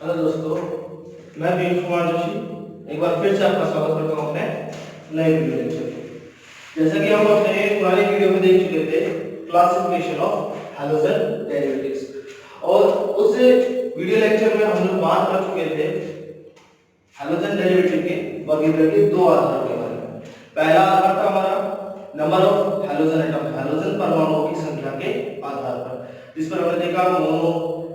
Hello दोस्तों, मैं पीयूष कुमार जोशी एक बार फिर से आपका स्वागत करता हूँ अपने नए वीडियो लेक्चर में। जैसा कि हम अपने पुराने वीडियो में देख चुके थे क्लासिफिकेशन ऑफ हैलोजन डेरिवेटिव्स, और उस वीडियो लेक्चर में हम लोग बात कर चुके थे हैलोजन डेरिवेटिव के वर्गीकरण के दो आधारों के बारे में। पहला आधार था हमारा number of halogen atom, halogen परमाणुओं की संख्या के आधार पर, जिस पर हमने देखा मोनो,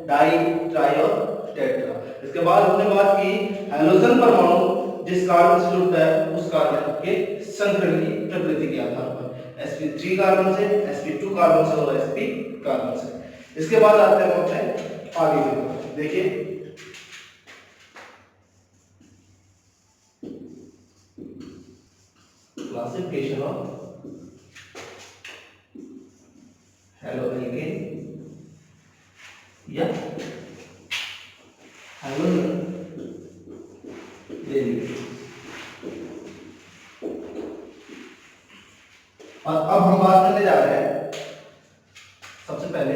डाई, ट्राई और टेट्रा। इसके बाद हमने बात की हैलोजन परमाणु जिस कार्बन से जुड़ता है उस कार्बन के संकरण की प्रकृति के आधार पर, sp3 कार्बन से, sp2 कार्बन से और sp कार्बन से। इसके बाद आते हैं हम अपने आगे की तरफ। देखिए क्लासिफिकेशन ऑफ हैलोजन या हैलोजन डेरिवेटिव। और अब हम बात करने जा रहे हैं सबसे पहले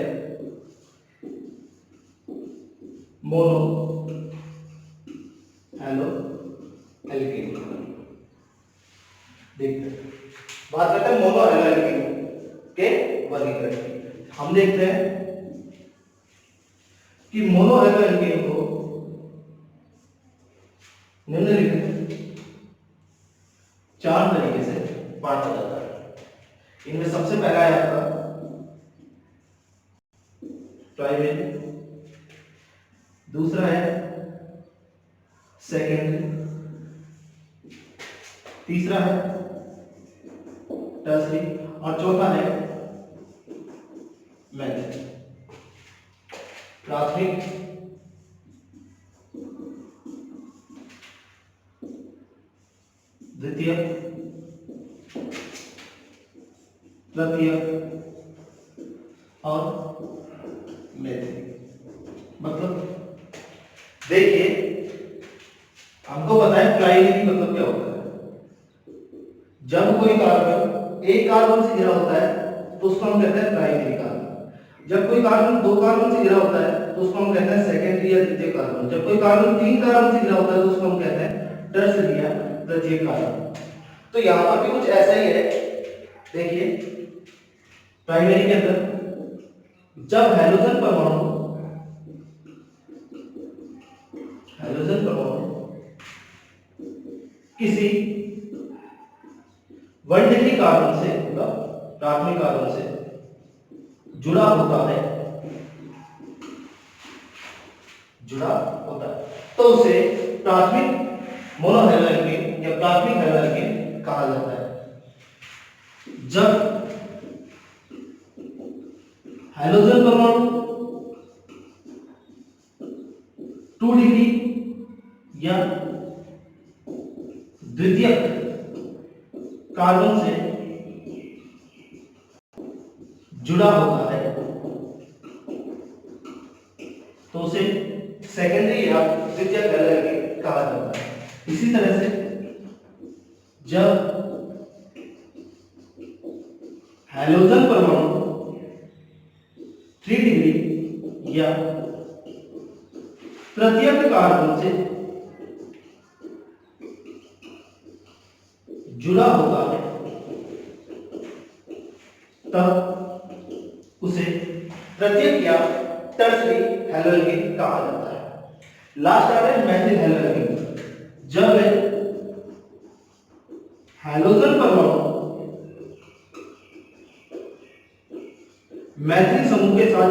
मोनो हैलो एल्केन। देखते हैं, बात करते हैं मोनो हैलो एल्केन के वर्गीकरण की। हम देखते हैं कि मोनो हैलो एल्केन को निम्नलिखित चार तरीके से बांटा जाता है। इनमें सबसे पहला है आपका प्राइमरी, दूसरा है सेकेंडरी, तीसरा है टर्सरी और चौथा है मेथड। प्राथमिक, द्वितीय, तृतीय और मेथड। मतलब देखिए, हमको पता है प्राइमरी मतलब क्या होता है। जब कोई कार्बन एक कार्बन से घिरा होता है तो उसको हम कहते हैं प्राइमरी कार्बन। जब कोई कार्बन दो कार्बन से घिरा होता है तो उसको हम कहते हैं सेकेंडरी या तृतीय कार्बन। जब कोई कार्बन तीन कार्बन से घिरा होता है तो उसको हम कहते हैं टर्सरी या तृतीय कार्बन। तो यहां पर भी कुछ ऐसा ही है। देखिए, प्राइमरी के अंदर जब हैलोजन परमाणु किसी 1 डिग्री कार्बन से, मतलब प्राथमिक कार्बन से जुड़ा होता है तो उसे प्राथमिक मोनोहैलो एल्केन या प्राथमिक हैलो एल्केन कहा जाता है। जब हैलोजन परमाणु 2 डिग्री या द्वितीयक कार्बन से जुड़ा होता है तो उसे सेकेंडरी या द्वितीयक हैलो एल्केन कहा जाता है। इसी तरह से जब हैलोजन परमाणु 3 डिग्री या तृतीयक कार्बन से जुड़ा होता है तब उसे तृतीयक या टर्सरी हैलो एल्केन कहा जाता है। लास्ट आ है मैथिल हैलो एल्केन। जब हैलोजन परमाणु मैथिल समूह के साथ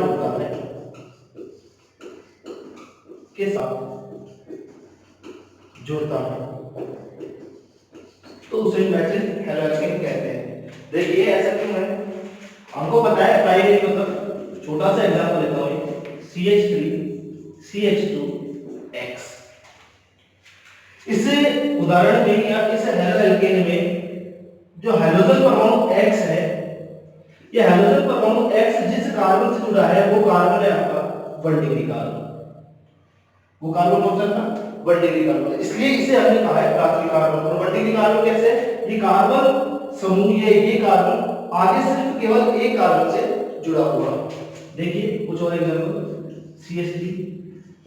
जुड़ता है तो उसे मैथिल हैलो एल्केन कहते हैं। देखिए ऐसा क्यों है, हमको पता है प्राइमरी मतलब छोटा सा एग्जांपल लेता हूं, CH3 CH2X। इस उदाहरण में या इस हैलो एल्केन में जो हैलोजन परमाणु X है, ये हैलोजन परमाणु X जिस कार्बन से जुड़ा है वो कार्बन है आपका 1 डिग्री कार्बन। वो कार्बन कौन सा था? 1 डिग्री कार्बन। इसलिए इसे हमने कहा है प्राथमिक कार्बन। और 1 डिग्री कार्बन कैसे? ये कार्बन समूह, ये कार्बन आगे सिर्फ केवल एक कार्बन से जुड़ा हुआ। देखिए कुछ और example, CH3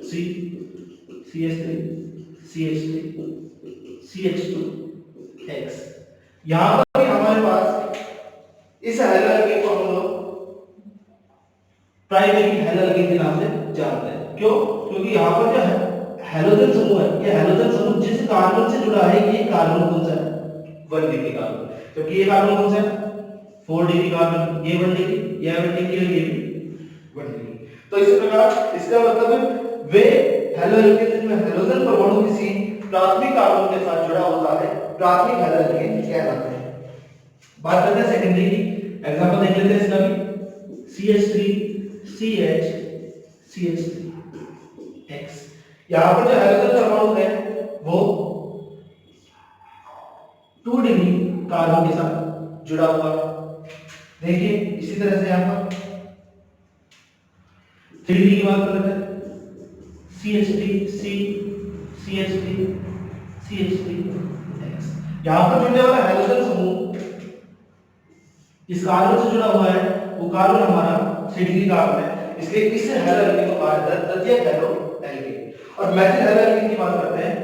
C CH3 CH3 CH2X। यहां पर भी हमारे पास इस हाइड्रोजन को हम लोग प्राइमरी हाइड्रोजन के नाम से जानते हैं। क्यों? क्योंकि यहां पर जो है हाइड्रोजन समूह है, ये हाइड्रोजन समूह जिस कार्बन से जुड़ा है, ये कार्बन कौन सा है? 1 डिग्री कार्बन। क्योंकि ये कार्बन कौन सा है? 4 डिग्री कार्बन, ये 1 डिग्री, ये 1 डिग्री और ये भी 1 डिग्री। तो इस प्रकार इसका मतलब है वे हाइड्रोजन जिसमें हाइड्रोजन परमाणु किसी प्राथमिक कार्बन के साथ जुड़ा होता है, प्राथमिक हाइड्रोजन कहलाते हैं। बात करते हैं सेकेंडरी की। एग्जांपल देख लेते हैं इसका भी। CH3 CH CH3X। यहां पर जो हाइड्रोजन परमाणु है वो 2 डिग्री कार्बन के साथ जुड़ा हुआ है। देखिए इसी तरह से यहां पर 3 डिग्री की बात कर लेते हैं। CH3 CH3 CH3X। यहां पर जुड़ने वाला हाइड्रोजन समूह इस कार्बन से जुड़ा हुआ है, वो कार्बन हमारा 3 डिग्री कार्बन है, इसलिए इस हाइड्रोजन को कहा जाता है तृतीयक हाइड्रोजन। और मैथिल हाइड्रोजन की बात करते हैं,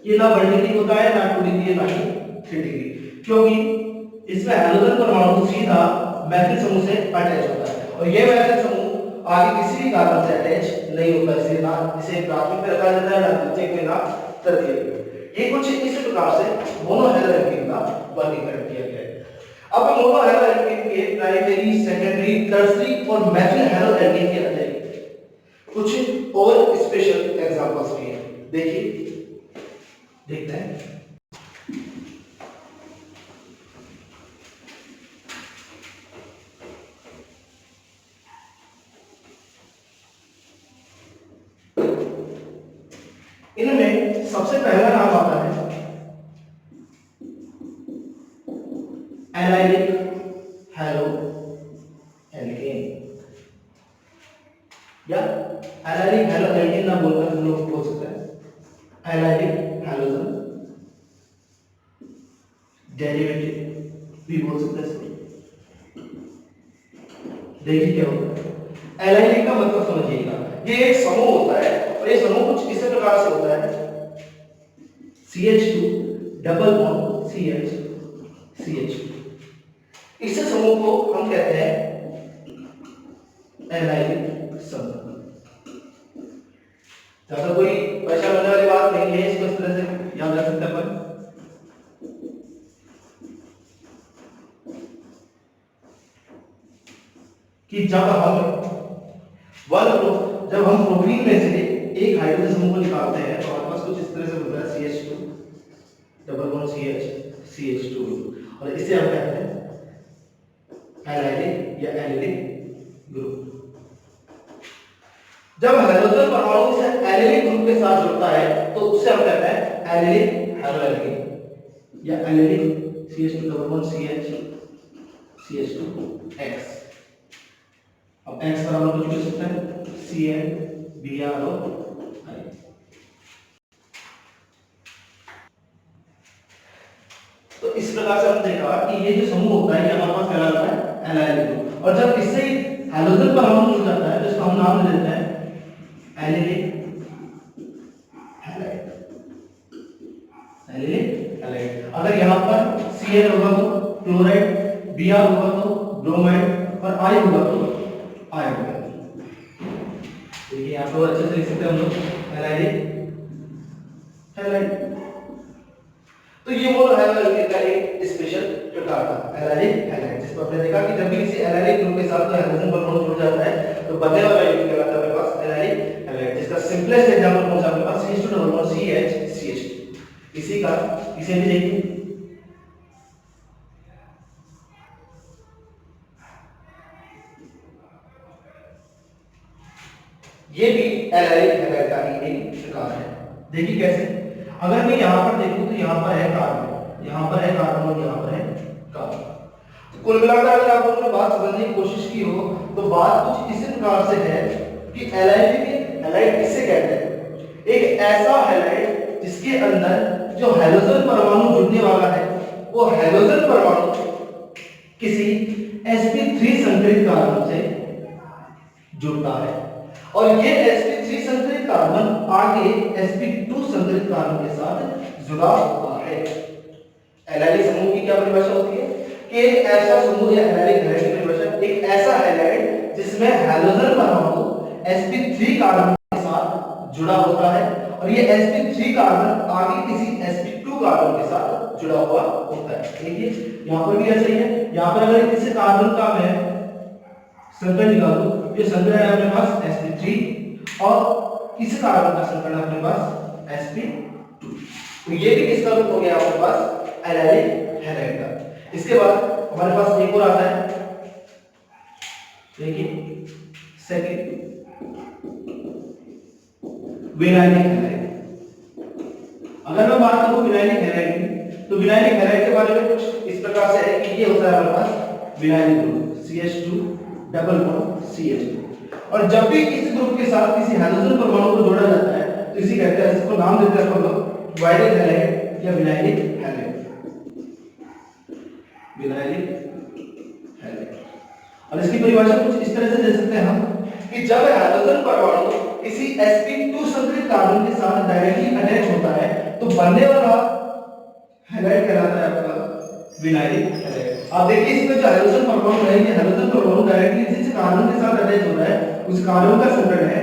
ये ना 1 डिग्री होता है, ना 2 डिग्री, ना 3 डिग्री, क्योंकि इसमें हाइड्रोजन परमाणु सीधा मैथिल समूह से अटैच होता है और ये मैथिल समूह आगे किसी भी कार्बन से अटैच नहीं होता, इसलिए ना इसे प्राथमिक में रखा जाता है, ना द्वितीयक में, ना तृतीयक में। ये कुछ इस प्रकार से मोनो हाइड्रोजन का वर्गीकरण किया गया है। अब मोनो हाइड्रोजन के प्राइमरी, सेकेंडरी, टर्शियरी और मैथिल हाइड्रोजन के अंदर कुछ और स्पेशल एग्जांपल्स भी हैं। देखिए देखते हैं। इनमें सबसे पहला नाम आता है एलाइलिक हैलोएल्केन या एलाइलिक हैलोएल्केन ना बोलकर हम लोग बोल सकते हैं एलाइलिक हैलोजन डेरिवेटिव भी बोल सकते हैं। देखिए क्या होता है। एलाइलिक का मतलब समझिएगा, ये एक समूह होता है और ये समूह कुछ इस प्रकार से होता है। CH2 डबल बॉन्ड CH इस समूह को हम कहते हैं एलाइलिक समूह। ज्यादा कोई परेशान होने वाली बात नहीं है, इसको इस तरह से याद रख सकते हैं। कि जब हम प्रोटीन में से एक हाइड्रोजन समूह को निकालते हैं तो हमारे पास कुछ इस तरह से बनता है CH2 डबल बॉन्ड CH2 और इसे हम कहते हैं एलाइलिक या एलिलिक ग्रुप। जब हाइड्रोजन परमाणु से एलिलिक ग्रुप के साथ जुड़ता है तो उसे हम कहते हैं एलिलिक हैलोएल्केन या allylic CH2 double bond CH2X। अब X पर हम लोग कुछ लिख सकते हैं CN Br और I। तो इस प्रकार से हमने देखा कि ये जो समूह होता है ये हमारे पास कहलाता है एलाइलिक ग्रुप। और जब इससे हाइड्रोजन परमाणु जुड़ जाता है तो इसका हम नाम दे देते हैं एलिलिक हैलाइड। Allylic halide. अगर यहां पर Cl होगा तो क्लोराइड, Br होगा तो ब्रोमाइड और I होगा तो आयोडाइड। देखिए यहां पर अच्छे से लिख सकते हैं हम लोग एलाइलिक हैलाइड। तो ये वो हैलाइड का एक स्पेशल प्रकार था एलाइलिक हैलाइड, जिसमें हमने देखा कि जब भी किसी एलाइलिक ग्रुप के साथ कोई हाइड्रोजन परमाणु जुड़ जाता है तो बनने वाला यूनिट कहलाता है हमारे पास एलाइलिक हैलाइड, जिसका सिंपलेस्ट एग्जांपल कौन सा है? आपके पास CH2 डबल बॉन्ड CH। इसी का इसे भी देखिए, ये भी एलाइलिक हैलाइड का ही एक प्रकार है। देखिए कैसे। अगर मैं यहां पर देखूं तो यहां पर है कार्बन, यहां पर है कार्बन और यहां पर है कार्बन। तो कुल मिलाकर अगर आप लोगों ने बात समझने की कोशिश की हो तो बात कुछ इसी प्रकार से है कि एलाइलिक हैलाइड किसे कहते हैं? एक ऐसा हैलाइड जिसके अंदर जो हाइड्रोजन परमाणु जुड़ने वाला है वो हाइड्रोजन परमाणु किसी sp3 संकरित कार्बन से जुड़ता है। और ये sp3 संकरित कार्बन आगे sp2 संकरित कार्बन के साथ जुड़ा हुआ है। एलाइलिक समूह की क्या परिभाषा होती है कि एक ऐसा समूह या एलाइलिक हैलाइड की परिभाषा एक ऐसा हैलाइड जिसमें हैलोजन परमाणु sp3 कार्बन के साथ जुड़ा होता है और ये sp3 कार्बन आगे किसी sp2 कार्बन के साथ जुड़ा हुआ होता है। देखिए यहां पर भी ऐसा ही है। यहां पर अगर किसी कार्बन का मैं संकरण निकालूं, ये संकरण है अपने पास sp3 और किसी कार्बन का संकरण अपने पास sp2, तो ये भी किसका रूप हो गया हमारे पास एलाइलिक हैलाइड का। इसके बाद हमारे पास एक और आता है, देखिए सेकंड विनाइलिक हैलाइड। अगर मैं बात करूं विनाइलिक हैलाइड की, तो विनाइलिक हैलाइड के बारे में कुछ इस प्रकार से है कि ये होता है हमारे पास vinylic group CH2 double bond CH2, और जब भी इस ग्रुप के साथ किसी हैलोजन परमाणु को जोड़ा जाता है तो इसी कहते हैं, इसको नाम देते हैं हम लोग वाइलिक हैलाइड या विनाइलिक हैलाइड, विनाइलिक हैलाइड। और इसकी परिभाषा कुछ इस तरह से दे सकते हैं हम कि जब हैलोजन परमाणु किसी sp2 संकरित कार्बन के साथ डायरेक्टली अटैच होता है तो बनने वाला हैलाइड कहलाता है आपका विनाइलिक हैलाइड। आप देखिए इसमें जो हैलोजन परमाणु है, ये हैलोजन परमाणु डायरेक्टली जिस कार्बन के साथ अटैच हो रहा है उस कार्बन का संकरण है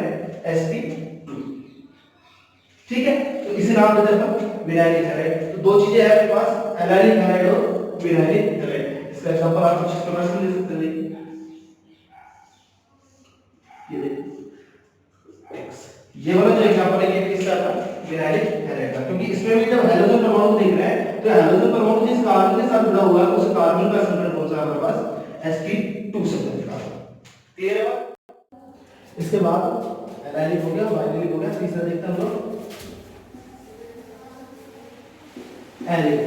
sp2, ठीक है। तो इसे नाम देते हैं विनाइलिक हैलाइड। तो दो चीजें हैं आपके पास, एलाइलिक हैलाइड और विनाइलिक हैलाइड। इसका एग्जांपल आप कुछ इस प्रकार से ले सकते हैं, ये देखिए ये वाला जो एग्जांपल है ये किसका था, विनाइलिक हैलाइड का, क्योंकि इसमें भी जब हैलोजन परमाणु देख रहे हैं तो हैलोजन परमाणु जिस कार्बन के साथ जुड़ा हुआ है उस कार्बन का संकरण कौन सा है हमारे पास sp2 संकरित कार्बन। क्लियर है बात। इसके बाद एलाइलिक हो गया, वाइलिक हो गया, तीसरा देखते हैं हम लोग एलिक।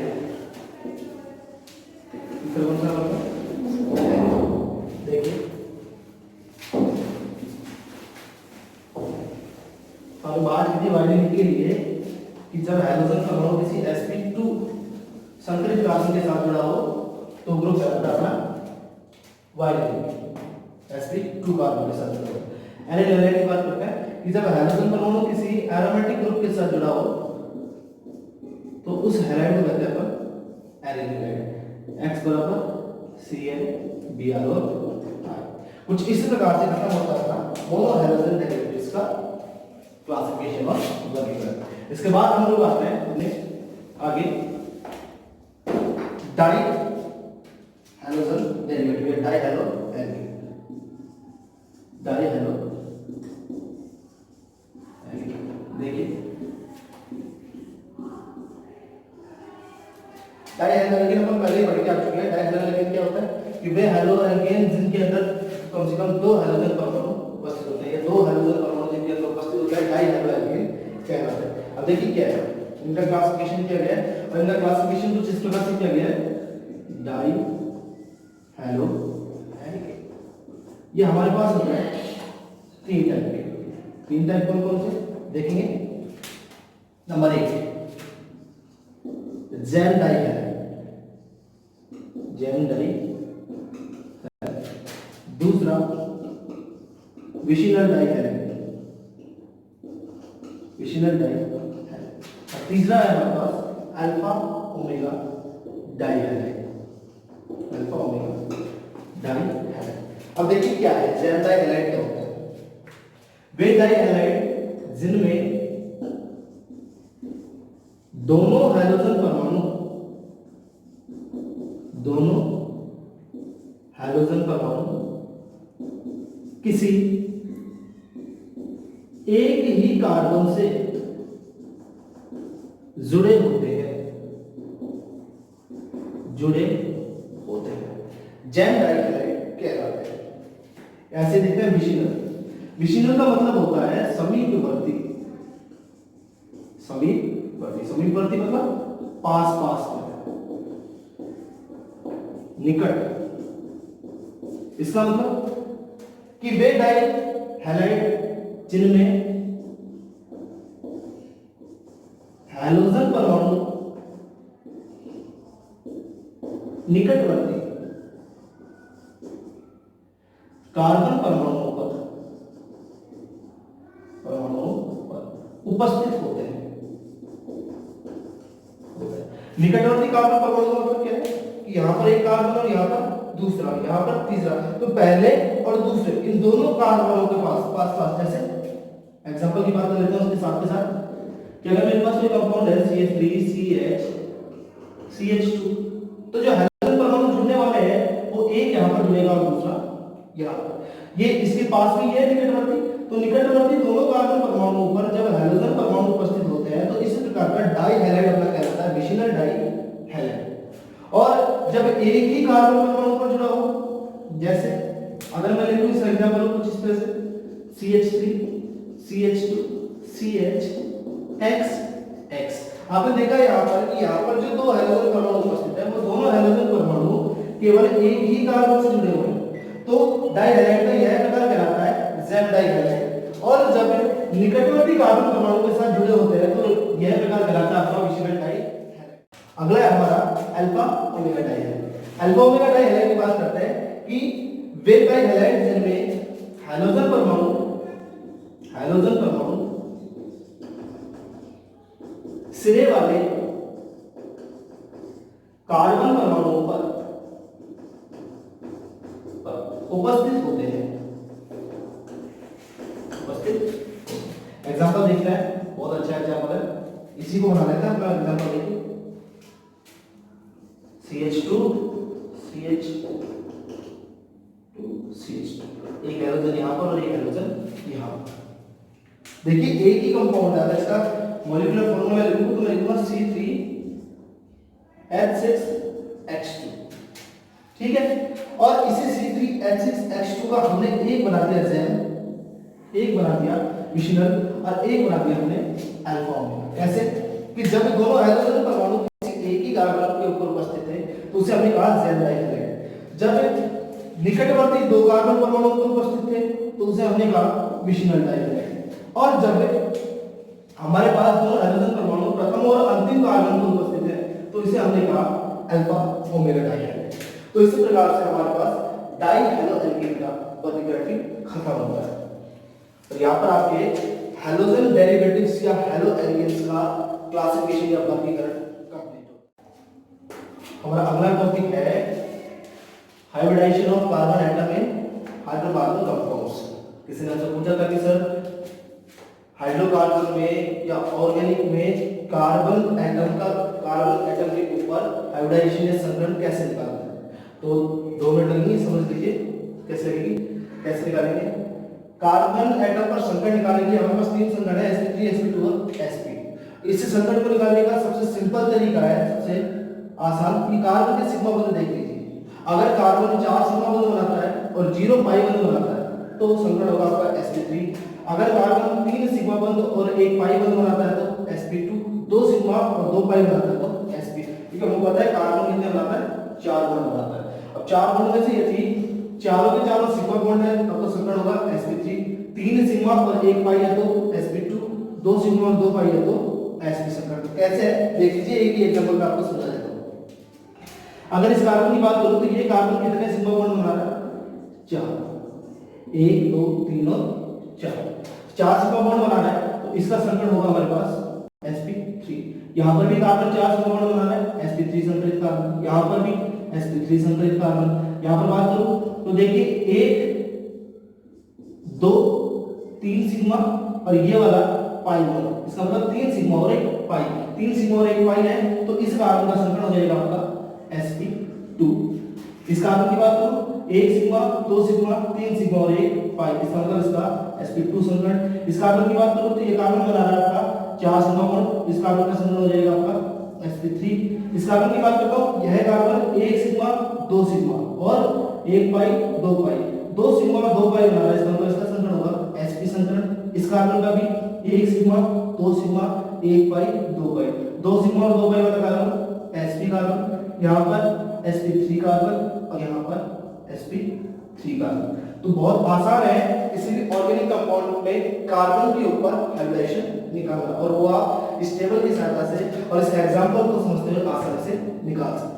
फिर कौन सा होगा, देखिए और बात की वाइलिक के लिए कि जब हैलोजन परमाणु किसी sp2 संकरित कार्बन के साथ जुड़ा हो तो ग्रुप कहलाता है अपना वाइलिक, sp2 कार्बन के साथ जुड़ा हो। एलिक हैलाइड की बात करते हैं कि जब हैलोजन परमाणु किसी एरोमेटिक ग्रुप के साथ जुड़ा हो तो उस हैलाइड को कहते हैं अपन एलिक हैलाइड। X बराबर Cl Br और I। कुछ इस प्रकार से खत्म होता है मोनो हैलोजन डेरिवेटिव्स का क्लासिफिकेशन और वर्गीकरण। इसके बाद हम लोग आते हैं अपने आगे डाई हैलोजन डेरिवेटिव या di halo alkene, di halo alkene. देखिए डाई हैलो एल्कीन अपन पहले ही पढ़ के आ चुके हैं। डाई हैलो एल्कीन क्या होता है कि वे हैलो एल्कीन जिनके अंदर कम से कम दो हैलोजन परमाणु उपस्थित होते हैं, दो हैलोजन परमाणु जिनके अंदर उपस्थित होता है डाई हैलो एल्कीन कहलाते हैं। अब देखिए क्या है इनका क्लासिफिकेशन किया गया है, और इनका क्लासिफिकेशन कुछ इस प्रकार से किया गया है, डाई हैलो एल्कीन। ये हमारे पास होता है तीन टाइप के। तीन टाइप कौन कौन से देखेंगे। Number 1 gem dihalide, gem di. दूसरा vicinal dihalide, vicinal dihalide. तीसरा है हमारे पास alpha omega dihalide, alpha omega dihalide. अब देखिए क्या है जेन डाई हैलाइड क्या होता है। वे डाई हैलाइड जिनमें दोनों हैलोजन परमाणु किसी एक ही कार्बन से जुड़े होते हैं, जेन डाई हैलाइड कहलाते हैं। ऐसे देखते हैं विशिनल। विशिनल का मतलब होता है समीपवर्ती, समीपवर्ती मतलब पास पास में, निकट। इसका मतलब कि वे डाई हैलाइड जिनमें हैलोजन परमाणु निकटवर्ती कार्बन परमाणुओं पर उपस्थित होते हैं। निकटवर्ती कार्बन परमाणु का मतलब क्या है कि यहाँ पर एक कार्बन और यहाँ पर दूसरा, यहाँ पर तीसरा, तो पहले और दूसरे इन दोनों कार्बनों के पास पास जैसे एग्जांपल की बात कर लेते हैं उसके साथ के साथ कि अगर मेरे पास कोई कंपाउंड है CH3 CH2, तो जो हाइड्रोजन परमाणु जुड़ने वाले हैं वो एक यहाँ पर जुड़ेगा और दूसरा यहाँ पर, ये इसके पास में ये निकटवर्ती, तो निकटवर्ती दोनों कार्बन परमाणुओं पर जब हाइड्रोजन परमाणु उपस्थित होते हैं तो इस प्रकार का डाई हैलाइड अपना कहलाता है, विशिनल डाई हैलाइड। और जब एक ही कार्बन परमाणु पर जुड़ा हो, जैसे अगर मैं लिखूं इस एग्जांपल को कुछ इस तरह से CH3 CH2 CHX, आपने देखा यहाँ पर जो दो हाइड्रोजन परमाणु उपस्थित है वो दोनों हाइड्रोजन परमाणु केवल एक ही कार्बन से जुड़े हुए हैं, तो डाइहैलाइड का यह प्रकार कहलाता है ज़ेड डाइहैलाइड। और जब निकटवर्ती कार्बन परमाणु के साथ जुड़े होते हैं तो यह प्रकार कहलाता है आपका विशिनल डाइहैलाइड। अगला है हमारा अल्फा ओमेगा डाइहैलाइड। अल्फा ओमेगा डाइहैलाइड की बात करते हैं कि वे डाइहैलाइड जिनमें हाइड्रोजन परमाणु सिरे वाले कार्बन परमाणुओं पर उपस्थित होते हैं। एग्जांपल देख रहे हैं, बहुत अच्छा एग्जांपल है, इसी को बना लेते हैं अपना एग्जांपल देखिए CH2 एक हाइड्रोजन यहाँ पर और एक हाइड्रोजन यहाँ पर। देखिए एक ही कंपाउंड है, इसका मॉलिक्यूलर फॉर्मूला लिखूं तो मैं लिखूंगा C3H6H2, ठीक है। और इसी C3H6H2 का हमने एक बना दिया ज़ेन, एक बना दिया विशिनल और एक बना दिया हमने अल्फा ओमेगा। कैसे कि जब दोनों हाइड्रोजन परमाणु किसी एक ही कार्बन के ऊपर उपस्थित थे तो उसे हमने कहा ज़ेन डाइहैलाइड। जब निकटवर्ती दो कार्बन परमाणु पर उपस्थित थे तो उसे हमने कहा विशिनल डाइहैलाइड। और जब हमारे पास दोनों हाइड्रोजन परमाणु प्रथम और अंतिम कार्बन पर उपस्थित है तो इसे हमने कहा अल्फा ओमेगा डाइहैलाइड। तो इसी प्रकार से हमारे पास डाई हैलो एल्केन का वर्गीकरण खत्म होता है। तो यहाँ पर आपके हैलोजन डेरिवेटिव्स या हैलो एल्केन्स का क्लासिफिकेशन या वर्गीकरण कंप्लीट हो। हमारा अगला टॉपिक है hybridisation of carbon atom in hydrocarbon compounds. किसी ने आपसे पूछा था कि सर हाइड्रोकार्बन में या ऑर्गेनिक में कार्बन एटम के ऊपर हाइब्रिडाइजेशन या संकरण कैसे निकालते हैं, तो 2 मिनट लगेंगे, समझ लीजिए कैसे लगेगी, कैसे निकालेंगे। कार्बन एटम पर संकरण निकालने के लिए हमारे पास 3 संकरण है, sp3 sp2 और sp। इस संकरण को निकालने का सबसे सिंपल तरीका है, सबसे आसान, कि कार्बन के सिग्मा बंध देख लीजिए। अगर कार्बन 4 सिग्मा बंध बनाता है और 0 पाई बंध बनाता है तो संकरण होगा आपका sp3। अगर कार्बन 3 सिग्मा बंध और 1 पाई बंध बनाता है तो sp2, 2 सिग्मा और 2 पाई बनाता है तो sp। ठीक है, हमको पता है कार्बन कितने बनाता है, 4 बंध बनाता है। अब 4 बंध में से यदि चारों के चारों सिग्मा बॉन्ड है तब तो संकरण होगा sp3। 3 सिग्मा और 1 पाई है तो sp2, 2 सिग्मा और 2 पाई है तो sp संकरण। कैसे है देख लीजिए, एक ही एग्जांपल में आपको समझा देता हूं। अगर इस कार्बन की बात करूं तो ये कार्बन कितने सिग्मा बॉन्ड बना रहा है, 4, 1 2 3 और 4 सिग्मा बॉन्ड बनाना है तो इसका संकरण होगा हमारे पास sp3। यहां पर भी कार्बन 4 सिग्मा बॉन्ड बनाना है, sp3 संकरित कार्बन, यहां पर भी sp3 संकरित कार्बन। यहां पर बात करूं तो देखिए 1 2 3 सिग्मा और ये वाला पाई बॉन्ड, इसका मतलब 3 सिग्मा और 1 पाई, 3 सिग्मा और 1 पाई है तो इस कार्बन का संकरण हो जाएगा आपका sp2। इस कार्बन की बात करूं 1 सिग्मा 2 सिग्मा 3 सिग्मा और 1 पाई, इसका मतलब इसका sp2 संकरण। इस कार्बन की बात करूं तो ये कार्बन बना रहा है आपका 4 सिग्मा बॉन्ड, इस कार्बन का संकरण हो जाएगा आपका sp3। इस कार्बन की बात करता हूं, यह कार्बन 1 सिग्मा 2 सिग्मा और 1 पाई 2 पाई, 2 सिग्मा और 2 पाई बना रहा है, इसका मतलब इसका संकरण होगा sp संकरण। इस कार्बन का भी 1 सिग्मा 2 सिग्मा 1 पाई 2 पाई, 2 सिग्मा और 2 पाई वाला कार्बन sp कार्बन, यहां पर sp3 कार्बन और यहां पर sp3 कार्बन। तो बहुत आसान है किसी भी ऑर्गेनिक कंपाउंड में कार्बन के ऊपर हाइब्रिडाइजेशन निकालना, और वो आप इस टेबल की सहायता से और इस एग्जांपल को समझते हुए आसानी से निकाल सकते हैं।